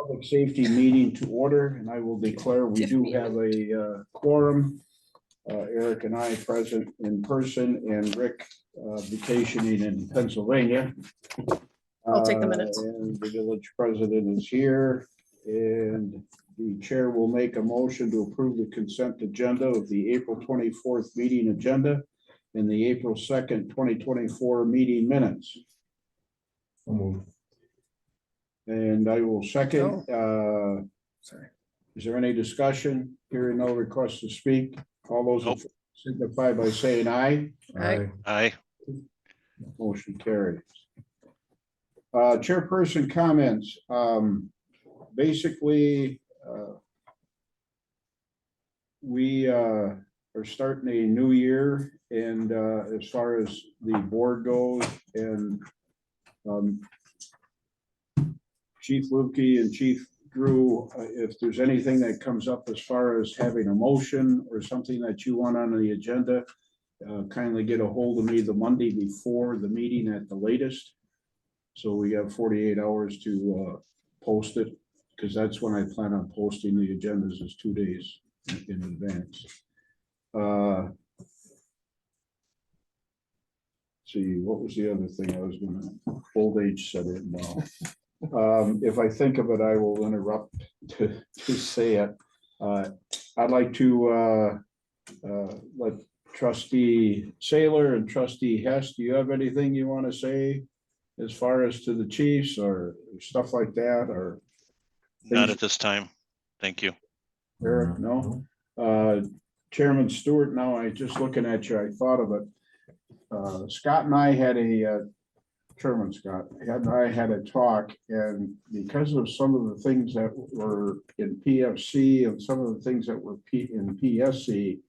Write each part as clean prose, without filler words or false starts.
Public Safety meeting to order, and I will declare we do have a quorum. Eric and I present in person, and Rick vacationing in Pennsylvania. I'll take the minutes. And the village president is here, and the chair will make a motion to approve the consent agenda of the April 24th meeting agenda and the April 2nd, 2024 meeting minutes. And I will second. Sorry. Is there any discussion? Hearing no request to speak. All those in favor signify by saying aye. Aye. Motion carries. Chairperson comments. Basically, we are starting a new year, and as far as the board goes, and Chief Lukey and Chief Drew, if there's anything that comes up as far as having a motion or something that you want on the agenda, kindly get a hold of me the Monday before the meeting at the latest. So we have 48 hours to post it, because that's when I plan on posting the agendas, is 2 days in advance. See, what was the other thing I was gonna, old age set in now. If I think of it, I will interrupt to say it. I'd like to let Trustee Saylor and Trustee Hess, do you have anything you want to say as far as to the chiefs or stuff like that, or? Not at this time. Thank you. Eric, no? Chairman Stewart, now I just looking at you, I thought of it. Scott and I had Chairman Scott and I had a talk, and because of some of the things that were in PFC and some of the things that were in PSC,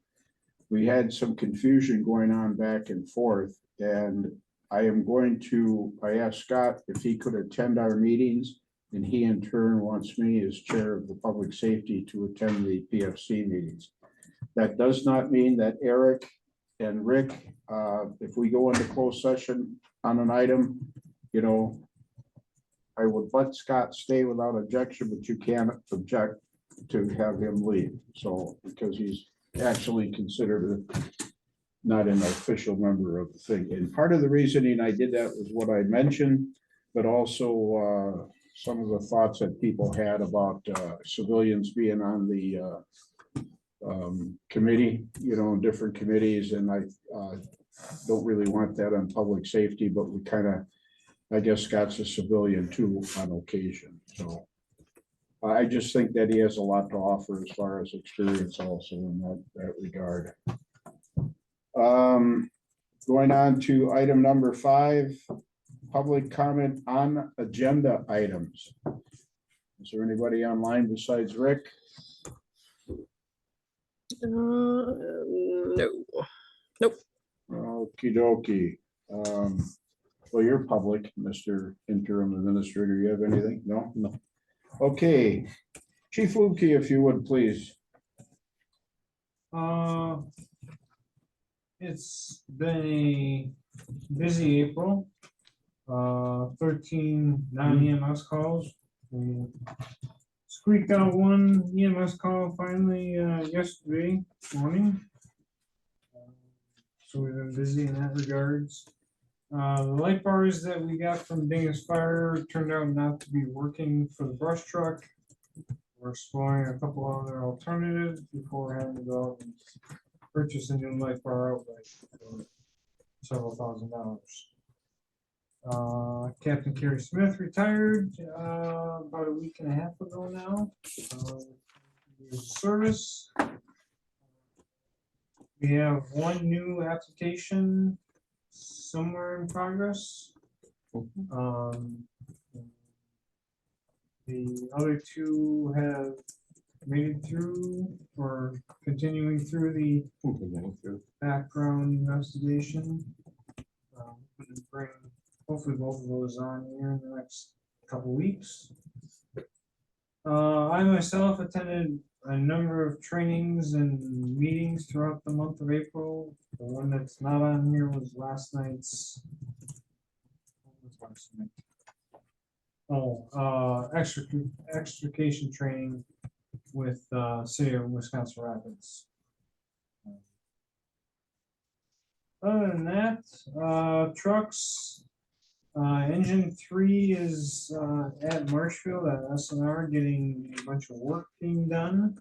we had some confusion going on back and forth, and I asked Scott if he could attend our meetings, and he in turn wants me as chair of the public safety to attend the PFC meetings. That does not mean that Eric and Rick, if we go into closed session on an item, you know, I would let Scott stay without objection, but you can't object to have him leave. So, because he's actually considered not an official member of the thing. And part of the reasoning I did that was what I mentioned, but also some of the thoughts that people had about civilians being on the committee, you know, different committees, and I don't really want that on public safety, but we kind of, I guess Scott's a civilian too on occasion. So I just think that he has a lot to offer as far as experience also in that regard. Going on to item number 5, public comment on agenda items. Is there anybody online besides Rick? No. Nope. Okie dokie. Well, you're public, Mr. Interim Administrator. You have anything? No? No. Okay. Chief Lukey, if you would, please. It's been a busy April. 13 non-EMS calls. We squeaked out one EMS call finally yesterday morning. So we've been busy in that regards. The light bars that we got from Dingus Fire turned out not to be working for the brush truck. We're exploring a couple other alternatives before having to go out and purchase a new light bar outright for several $1,000s. Captain Kerry Smith retired about a week and a half ago now. Service. We have one new application somewhere in progress. The other 2 have made it through or continuing through the background investigation. Bring hopefully both of those on here in the next couple weeks. I myself attended a number of trainings and meetings throughout the month of April. The one that's not on here was last night's Extrication training with City of Wisconsin Rapids. Other than that, trucks, engine 3 is at Marshfield at SNR getting a bunch of work being done.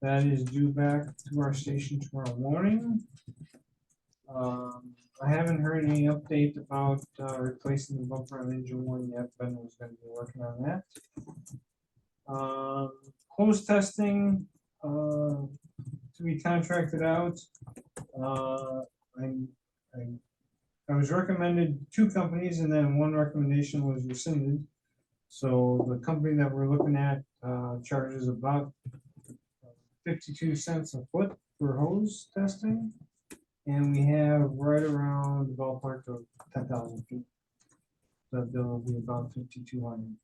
That is due back to our station tomorrow morning. I haven't heard any update about replacing the bumper on engine 1 yet. Ben was going to be working on that. Hose testing to be contracted out. I was recommended 2 companies and then 1 recommendation was rescinded. So the company that we're looking at charges about 52 cents a foot for hose testing. And we have right around the ballpark of 10,000 feet. That bill will be about 5,200.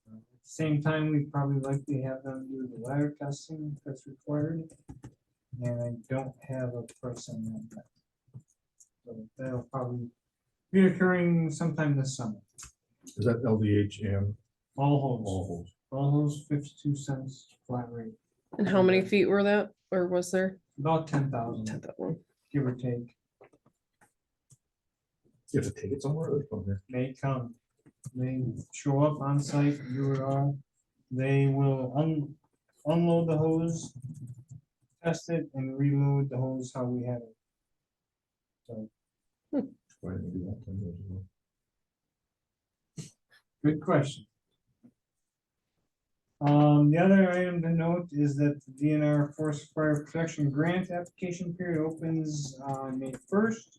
At the same time, we probably likely have them do the ladder testing that's required. And I don't have a price on that yet. So that'll probably be occurring sometime this summer. Is that LDH and All holes, all holes? all holes, 52 cents flat rate, And how many feet were that, or was there? about 10,000, 10,000. give or take. You have to take it somewhere or from here? They come, they show up on site, do it all. They will unload the hose, test it, and reload the hose how we have it. So, Why didn't we do that 10 years ago? good question. The other item to note is that the DNR Forest Fire Protection Grant application period opens on May 1st.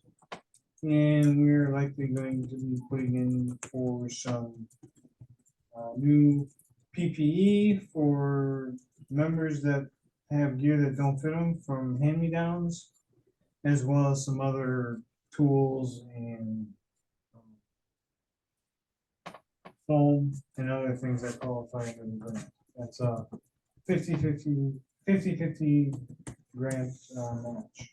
And we're likely going to be putting in for some new PPE for members that have gear that don't fit them from hand-me-downs, as well as some other tools and foam and other things that qualify under the grant. That's a 50/50 grant match.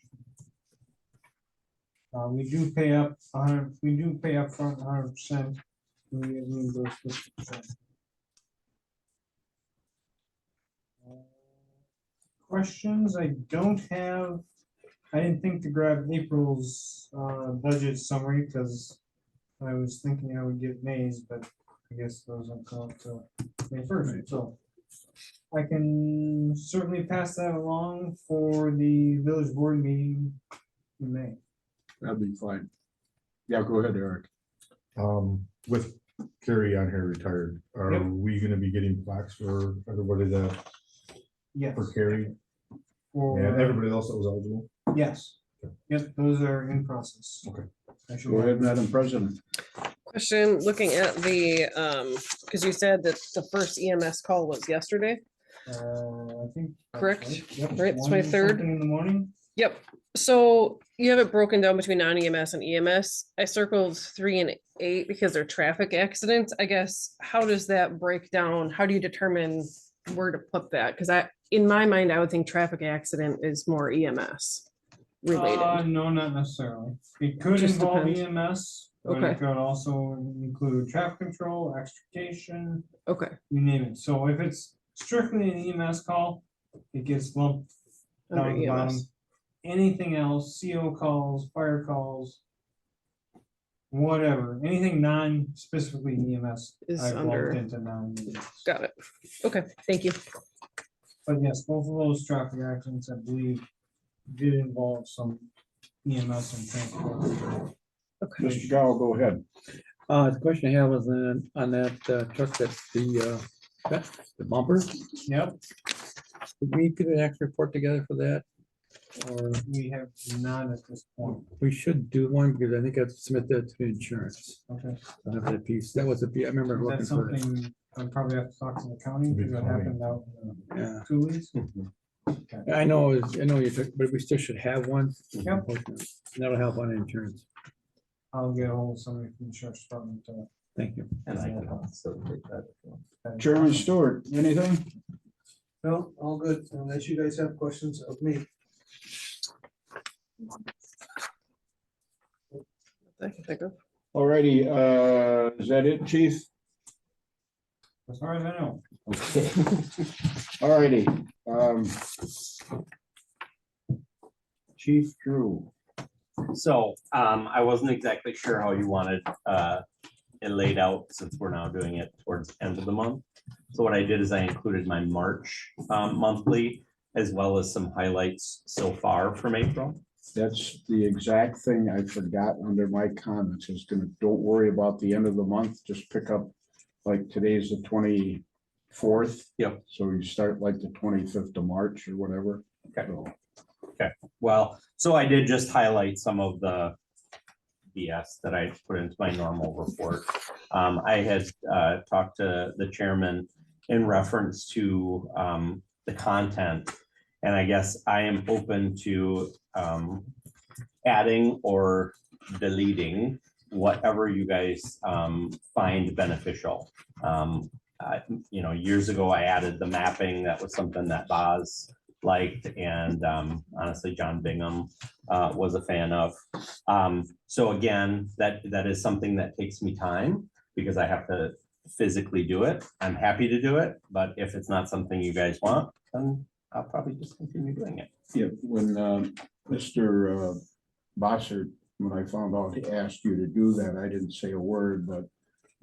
We do pay up 100, we do pay up front 100%. We get reimbursed 50%. Questions? I don't have, I didn't think to grab April's budget summary because I was thinking I would get May's, but I guess those don't come up till May 1st, so I can certainly pass that along for the village board meeting in May. That'd be fine. Yeah, go ahead, Eric. With Carrie on here retired, are Yep. we gonna be getting plaques for everybody that, Yes. for Carrie For, and everybody else that was eligible? yes. Yep, those are in process. Okay. I should Go ahead, have- Madam President. Question, looking at the, because you said that the first EMS call was yesterday. I think. that's Correct? right. Yep, Right, it's my 1 third. something in the morning. Yep. So you have it broken down between non-EMS and EMS. I circled 3 and 8 because they're traffic accidents. I guess, how does that break down? How do you determine where to put that? Because in my mind, I would think traffic accident is more EMS related. No, not necessarily. It could Just involve depends. EMS, but Okay. it could also include traffic control, extrication, Okay, you name it. So if it's strictly an EMS call, it gets lumped down under at the bottom. EMS. Anything else, CO calls, fire calls, whatever, anything non-specifically EMS, Is I've under- lumped into non-EMS. Got it. Okay, thank you. But yes, both of those traffic accidents, I believe, did involve some EMS and transport. Mr. Gow, go ahead. The question I have is on that truck, that's the bumper. Yep, Did we get an extra report together for that? Or we have none at this point. we should do one because I think I've submitted that to insurance. Okay. I have that piece. That was a piece. I remember Is looking that for it. something I probably have to talk to the county because it happened out in Yeah, Cooley's? I know you took, but we still should have one. Yep. That'll help on insurance. I'll get a hold of somebody from the sheriff's department to. Thank you. And I can also take that. Chairman Stewart, anything? No, all good, unless you guys have questions of me. I can think of. Alrighty, is that it, chief? as far as I know. Okay. All righty. Chief Drew. So, I wasn't exactly sure how you wanted, it laid out since we're now doing it towards the end of the month. So what I did is I included my March, monthly, as well as some highlights so far from April. That's the exact thing I forgot under my comments is don't worry about the end of the month, just pick up, like today's the 24th. Yep. So you start like the 25th of March or whatever. Okay. So, Well, so I did just highlight some of the BS that I put into my normal report. I had talked to the chairman in reference to the content. And I guess I am open to adding or deleting whatever you guys find beneficial. Years ago, I added the mapping. That was something that Boz liked, and honestly, John Bingham was a fan of. So again, that is something that takes me time because I have to physically do it. I'm happy to do it, but if it's not something you guys want, then I'll probably just continue doing it. yeah, when Mr. Bossert, when I found out he asked you to do that, I didn't say a word, but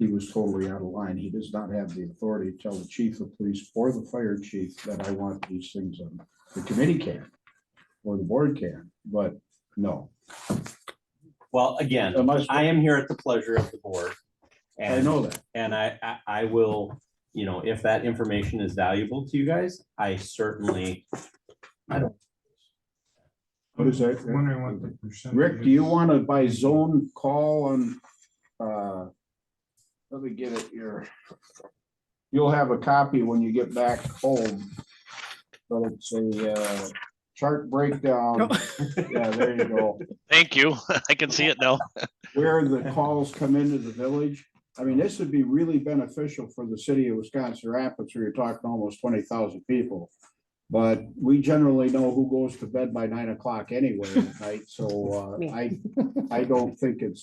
he was totally out of line. He does not have the authority to tell the chief of police or the fire chief that I want these things on. The committee can, or the board can, but no. Well, again, Unless, I am here at the pleasure of the board. I And, know that. and I will, if that information is valuable to you guys, I certainly, What is that? Wondering what the percentage. Rick, do you is. want to by zone call on, let me get it here. You'll have a copy when you get back home. But it's a chart breakdown. Yeah, there you go. Thank you. I can see it now. Where the calls come into the village. I mean, this would be really beneficial for the city of Wisconsin Rapids, where you're talking almost 20,000 people. But we generally know who goes to bed by 9 o'clock anyway at night, so Me. I don't think it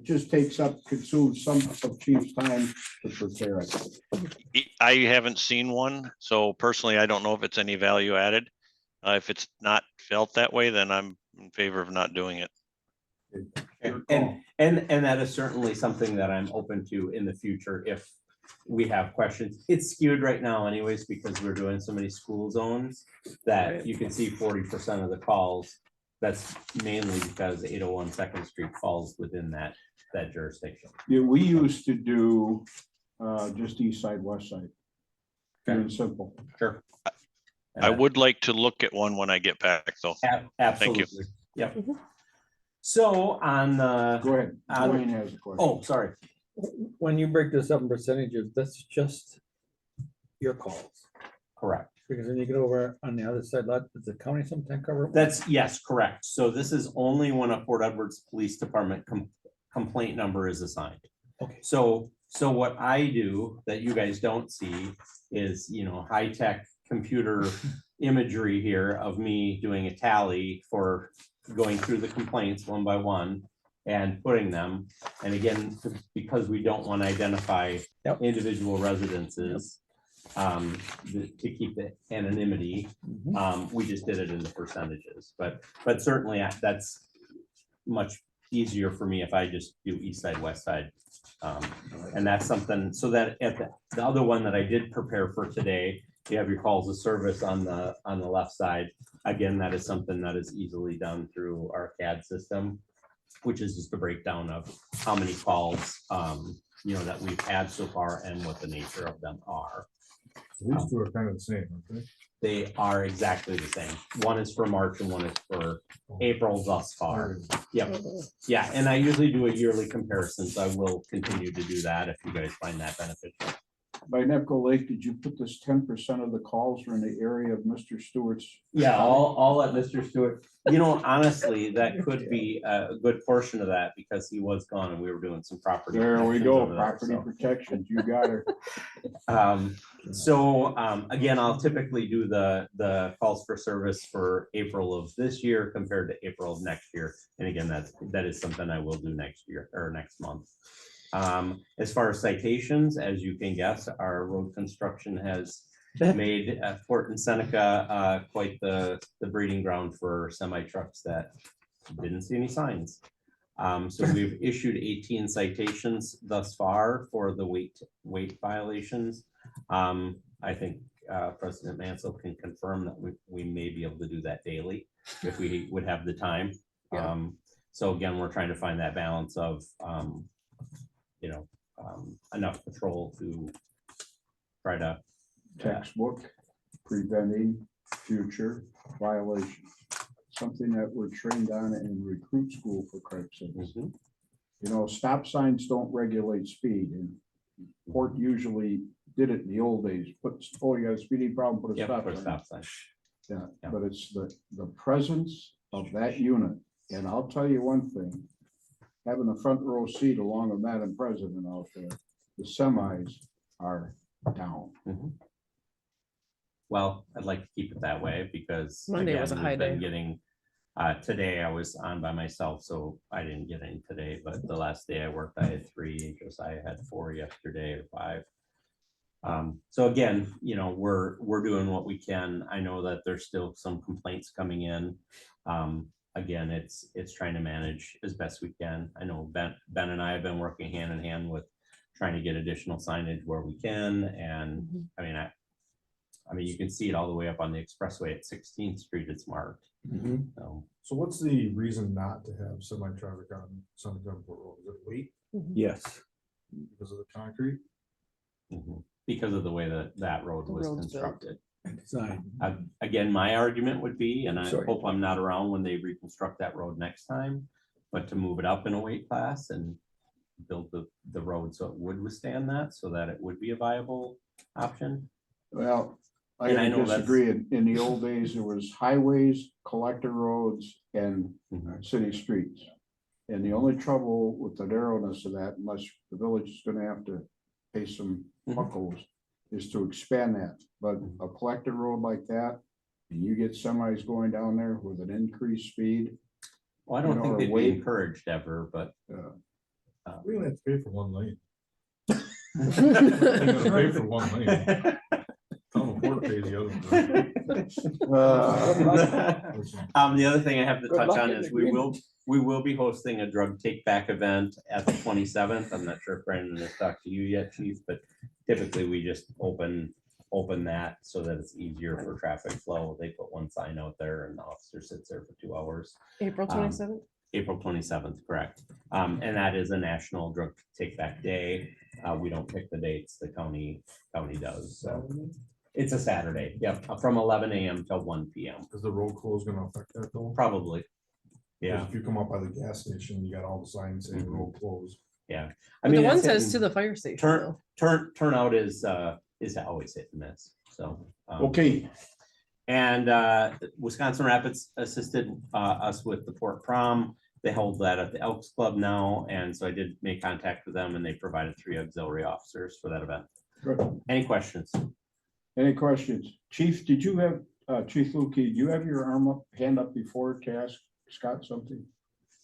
just consumes some of Chief's time to prepare it. I haven't seen one, so personally, I don't know if it's any value added. If it's not felt that way, then I'm in favor of not doing it. Your call. and that is certainly something that I'm open to in the future if we have questions. It's skewed right now anyways, because we're doing so many school zones that you can see 40% of the calls. That's mainly because 801 Second Street falls within that jurisdiction. Yeah, we used to do just east side, west side. Pure and simple. Sure. I would like to look at one when I get back, though. Absolutely. Yep. Mhm. So on the, Go ahead. Um, Dwayne has a question. oh, sorry. When you break this up in percentages, that's just your calls. Correct. Because when you get over on the other side, does the county sometimes cover? it? That's, yes, correct. So this is only when a Port Edwards Police Department complaint number is assigned. Okay. So what I do that you guys don't see is, high-tech computer imagery here of me doing a tally for going through the complaints one by one and putting them. And again, because we don't want to identify Yep. individual residences, to keep the anonymity, Mhm. we just did it in the percentages, but certainly that's much easier for me if I just do east side, west side. And that's something, so that at the other one that I did prepare for today, you have your calls of service on the left side. Again, that is something that is easily done through our CAD system, which is just a breakdown of how many calls, that we've had so far and what the nature of them are. These two are kind of the same, aren't they? They are exactly the same. One is for March and one is for April thus far. Yep. Yeah, and I usually do a yearly comparison, so I will continue to do that if you guys find that beneficial. By Nepco Lake, did you put this 10% of the calls are in the area of Mr. Stewart's? Yeah, I'll let Mr. Stewart, honestly, that could be a good portion of that because he was gone and we were doing some property. There we protections go, over there, property so. protections, you got her. Again, I'll typically do the calls for service for April of this year compared to April of next year. And again, that is something I will do next year or next month. As far as citations, as you can guess, our road construction has made Fort and Seneca quite the breeding ground for semi trucks that didn't see any signs. So we've issued 18 citations thus far for the weight violations. I think President Mansell can confirm that we may be able to do that daily if we would have the time. Yeah. So again, we're trying to find that balance of, enough patrol to try to. Textbook, preventing future violations. Something that we're trained on in recruit school, for Christ's sake. Mhm. You know, stop signs don't regulate speed, and Port usually did it in the old days, you got a speeding problem, put a Yep, stop put a sign. stop sign. Yeah, Yeah. but it's the presence of that unit, and I'll tell you one thing. Having a front row seat along with Madam President out there, the semis are down. Well, I'd like to keep it that way because. Monday was a again, high we've been day. Getting, today I was on by myself, so I didn't get any today, but the last day I worked, I had 3, Josiah had 4 yesterday or 5. So again, we're doing what we can. I know that there's still some complaints coming in. Again, it's trying to manage as best we can. I know Ben and I have been working hand in hand with trying to get additional signage where we can. And I mean, you can see it all the way up on the expressway at 16th Street. It's marked. So, So what's the reason not to have semi-traffic on Summit Davenport Road? Is it weight Yes. because of the concrete? because of the way that road The was road's built. constructed. Design. Again, my argument would be, and I Sorry. hope I'm not around when they reconstruct that road next time, but to move it up in a weight class and build the road so it would withstand that, so that it would be a viable option. Well, I And I gotta know that's- disagree. In the old days, there was highways, collector roads, and city streets. And the only trouble with the narrowness of that, unless the village is gonna have to pay some buckles, is to expand that. But a collector road like that, and you get semis going down there with an increased speed. Well, I don't You know, think or they'd be weight. encouraged ever, but We don't have to pay for one lane. They're gonna pay for one lane. I'll afford to pay the other one. The other thing I have to Good touch luck on getting is we will be hosting a drug take back event at the 27th. I'm not sure if Brandon has talked to you yet, Chief, but typically we just open that so that it's easier for traffic flow. They put one sign out there and the officer sits there for 2 hours. April 27th. April 27th, correct. And that is a national drug take back day. We don't pick the dates, the county does, so. It's a Saturday, yep, from 11 a.m. till 1 p.m. Is the road close gonna affect that though? Probably. 'Cause Yeah, If you come up by the gas station, you got all the signs saying road closed. yeah. I But mean, the one that's says hitting- to the fire station. turn though. turnout is always hit and miss, so. Okay, And Wisconsin Rapids assisted us with the Port Prom. They hold that at the Elks Club now, and so I did make contact with them and they provided 3 auxiliary officers for that event. good. Any questions? Any questions? Chief, did you have, Chief Lukey, do you have your hand up before to ask Scott something?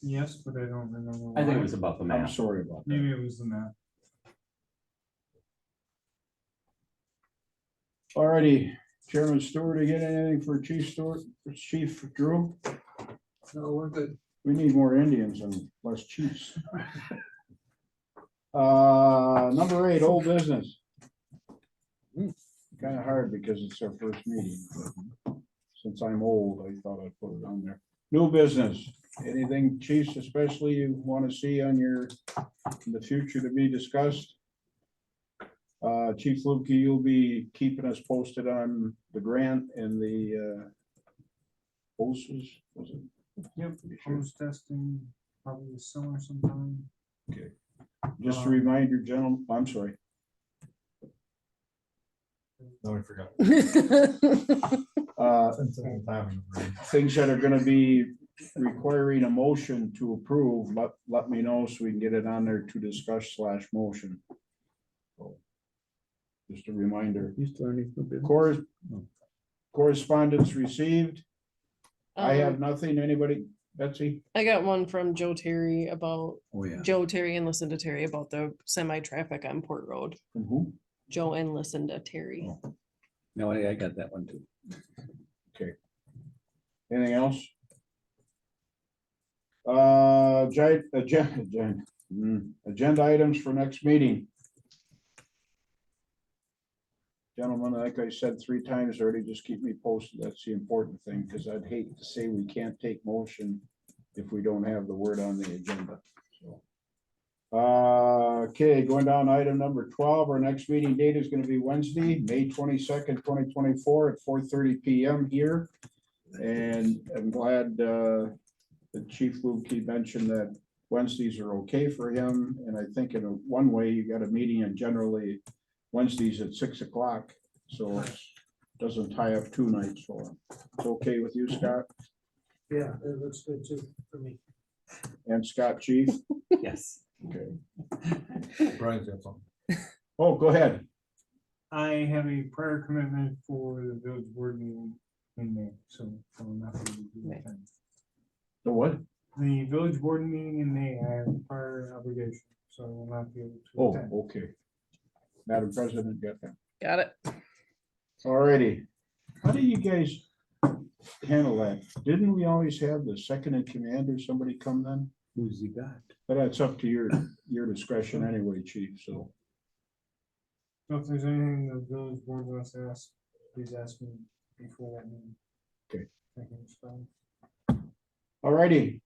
Yes, but I don't remember. I think it why. was about the I'm map. sorry about that. Maybe it was the map. Alrighty, Chairman Stewart, again, anything for Chief Stewart, Chief Drew? No, we're good. We need more Indians and less chiefs. Number 8, old business. Kind of hard because it's our first meeting. But since I'm old, I thought I'd put it on there. New business, anything chiefs especially you want to see on in the future to be discussed? Chief Lukey, you'll be keeping us posted on the grant and the hoses, was it? Yep, hose testing, probably this summer sometime. Just a reminder, gentlemen, I'm sorry. No, I forgot. Uh, Timing. things that are gonna be requiring a motion to approve, let me know so we can get it on there to discuss / motion. So, just a reminder. Used to learning new business. Correspondence received. I have nothing. Anybody? Betsy? I got one from Joe Terry about, Oh, yeah. Joe Terry and Lucinda Terry about the semi-traffic on Port Road. From who? Joe and Lucinda Terry. No, I got that one too. Anything else? Agenda items for next meeting. Gentlemen, like I said 3 times already, just keep me posted. That's the important thing, because I'd hate to say we can't take motion if we don't have the word on the agenda. So, okay, going down to item number 12, our next meeting date is going to be Wednesday, May 22nd, 2024 at 4:30 PM here. And I'm glad that Chief Lukey mentioned that Wednesdays are okay for him. And I think in one way, you got a meeting and generally Wednesdays at 6 o'clock. So it doesn't tie up 2 nights for him. It's okay with you, Scott? Yeah, it looks good too for me. And Scott, Chief? Yes. Okay. Brian's got something. Oh, go ahead. I have a prior commitment for the village board meeting in May, so I'm not able to do May. that. The what? The village board meeting in May, I have a prior obligation, so I will not be able to Oh, attend. okay. Madam President, got that. Got it. Alrighty. How do you guys handle that? Didn't we always have the second in command or somebody come then? Who's he got? But that's up to your discretion anyway, Chief, so. So if there's anything the village board wants to ask, please ask me before that meeting. Okay. Thank you, Mr. President. Alrighty.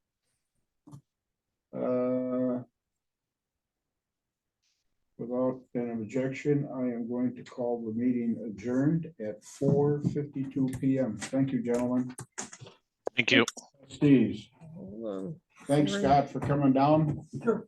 Without an objection, I am going to call the meeting adjourned at 4:52 PM. Thank you, gentlemen. Thank you. Steve, Hold on. thanks, Scott, for coming down. Sure.